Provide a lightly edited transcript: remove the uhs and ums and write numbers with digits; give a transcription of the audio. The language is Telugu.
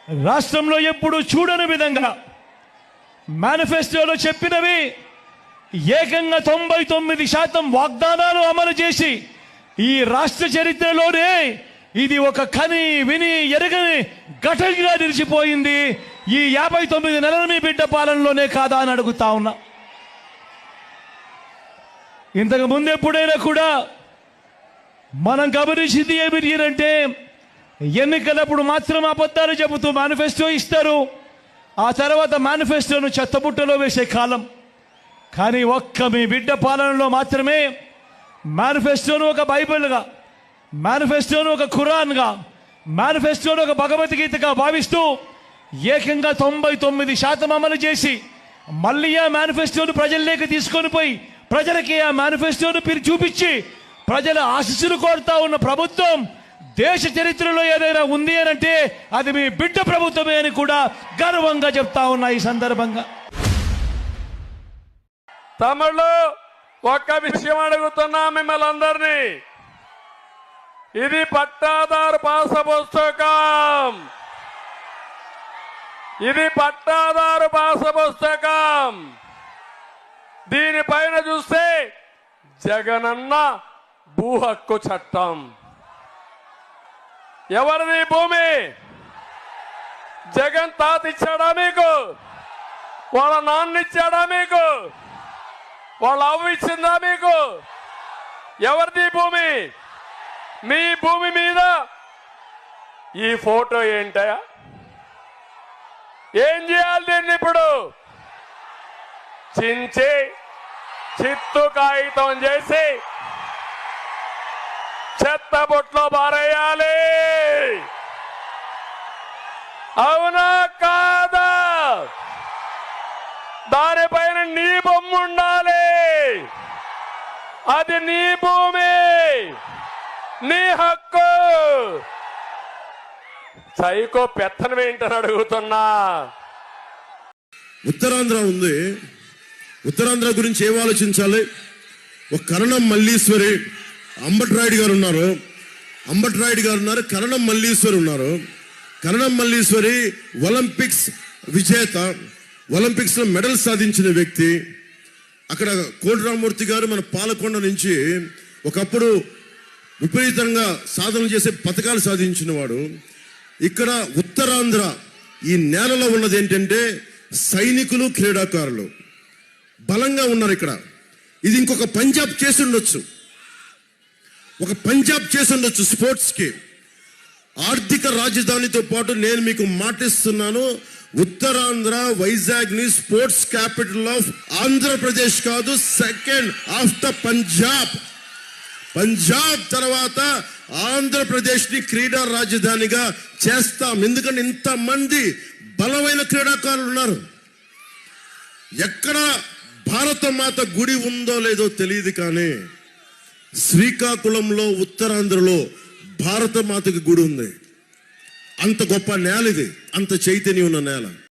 రాష్ట్రంలో ఎప్పుడు చూడని విధంగా మేనిఫెస్టోలో చెప్పినవి ఏకంగా 99% వాగ్దానాలు అమలు చేసి ఈ రాష్ట్ర చరిత్రలోనే ఇది ఒక కని విని ఎరగని ఘటనగా నిలిచిపోయింది. ఈ 59 నెలల మీ బిడ్డ పాలనలోనే కాదా అని అడుగుతా ఉన్నా. ఇంతకు ముందు ఎప్పుడైనా కూడా మనం గమనించింది ఏమిటంటే ఎన్నికలప్పుడు మాత్రం అబద్ధాలు చెబుతూ మేనిఫెస్టో ఇస్తారు, ఆ తర్వాత మేనిఫెస్టోను చెత్తబుట్టలో వేసే కాలం. కానీ ఒక్క మీ బిడ్డ పాలనలో మాత్రమే మేనిఫెస్టోను ఒక బైబిల్గా, మేనిఫెస్టోను ఒక ఖురాన్గా, మేనిఫెస్టోను ఒక భగవద్గీతగా భావిస్తూ ఏకంగా 99% అమలు చేసి మళ్ళీ ఆ మేనిఫెస్టోను ప్రజల్లోకి తీసుకొని పోయి ప్రజలకి ఆ మేనిఫెస్టోను చూపించి ప్రజల ఆశీస్సులు కోరుతా ఉన్న ప్రభుత్వం దేశ చరిత్రలో ఏదైనా ఉంది అని అంటే అది మీ బిడ్డ ప్రభుత్వమే అని కూడా గర్వంగా చెప్తా ఉన్నా. ఈ సందర్భంగా తమిళలో ఒక్క విషయం అడుగుతున్నా మిమ్మల్ని అందరినీ, ఇది పట్టాదారు పాస పుస్తకం, ఇది పట్టాదారు పాస పుస్తకం. దీనిపైన చూస్తే జగనన్న భూ హక్కు చట్టం. ఎవరిది భూమి? జగన్ తాత ఇచ్చాడా మీకు? వాళ్ళ నాన్న ఇచ్చాడా మీకు? వాళ్ళ అవ్వ ఇచ్చిందా మీకు? ఎవరిది భూమి? మీ భూమి మీద ఈ ఫోటో ఏంటయా? ఏం చేయాలి దీన్ని? ఇప్పుడు చించి చిత్తు కాగితం చేసి చెత్త బొట్లో పారేయాలి. అవునా కాదా? దానిపైన నీ బొమ్మ ఉండాలి. అది నీ భూమి, నీ హక్కు. సైకో పెత్తనం ఏంటని అడుగుతున్నా. ఉత్తరాంధ్ర ఉంది, ఉత్తరాంధ్ర గురించి ఏం ఆలోచించాలి? ఒక కరణం మల్లీశ్వరి, అంబట్రాయుడు గారు ఉన్నారు, కరణం మల్లీశ్వరి ఉన్నారు. కరణం మల్లీశ్వరి ఒలింపిక్స్ విజేత, ఒలింపిక్స్ లో మెడల్ సాధించిన వ్యక్తి. అక్కడ కోటిరామూర్తి గారు మన పాలకొండ నుంచి ఒకప్పుడు విపరీతంగా సాధనలు చేసే పథకాలు సాధించిన వాడు. ఇక్కడ ఉత్తరాంధ్ర ఈ నేలలో ఉన్నది ఏంటంటే సైనికులు, క్రీడాకారులు బలంగా ఉన్నారు ఇక్కడ. ఇది ఇంకొక పంజాబ్ చేసి ఉండొచ్చు, ఒక పంజాబ్ చేసి ఉండొచ్చు స్పోర్ట్స్ కి. ఆర్థిక రాజధానితో పాటు నేను మీకు మాటిస్తున్నాను, ఉత్తరాంధ్ర వైజాగ్ ని స్పోర్ట్స్ క్యాపిటల్ ఆఫ్ ఆంధ్రప్రదేశ్ కాదు, సెకండ్ ఆఫ్టర్ పంజాబ్. పంజాబ్ తర్వాత ఆంధ్రప్రదేశ్ ని క్రీడా రాజధానిగా చేస్తాం. ఎందుకంటే ఇంతమంది బలమైన క్రీడాకారులు ఉన్నారు. ఎక్కడ భారత మాత గుడి ఉందో లేదో తెలియదు, కానీ శ్రీకాకుళంలో ఉత్తరాంధ్రలో భారత మాతకి గుడి ఉంది. అంత గొప్ప నేల ఇది, అంత చైతన్యం ఉన్న నేల.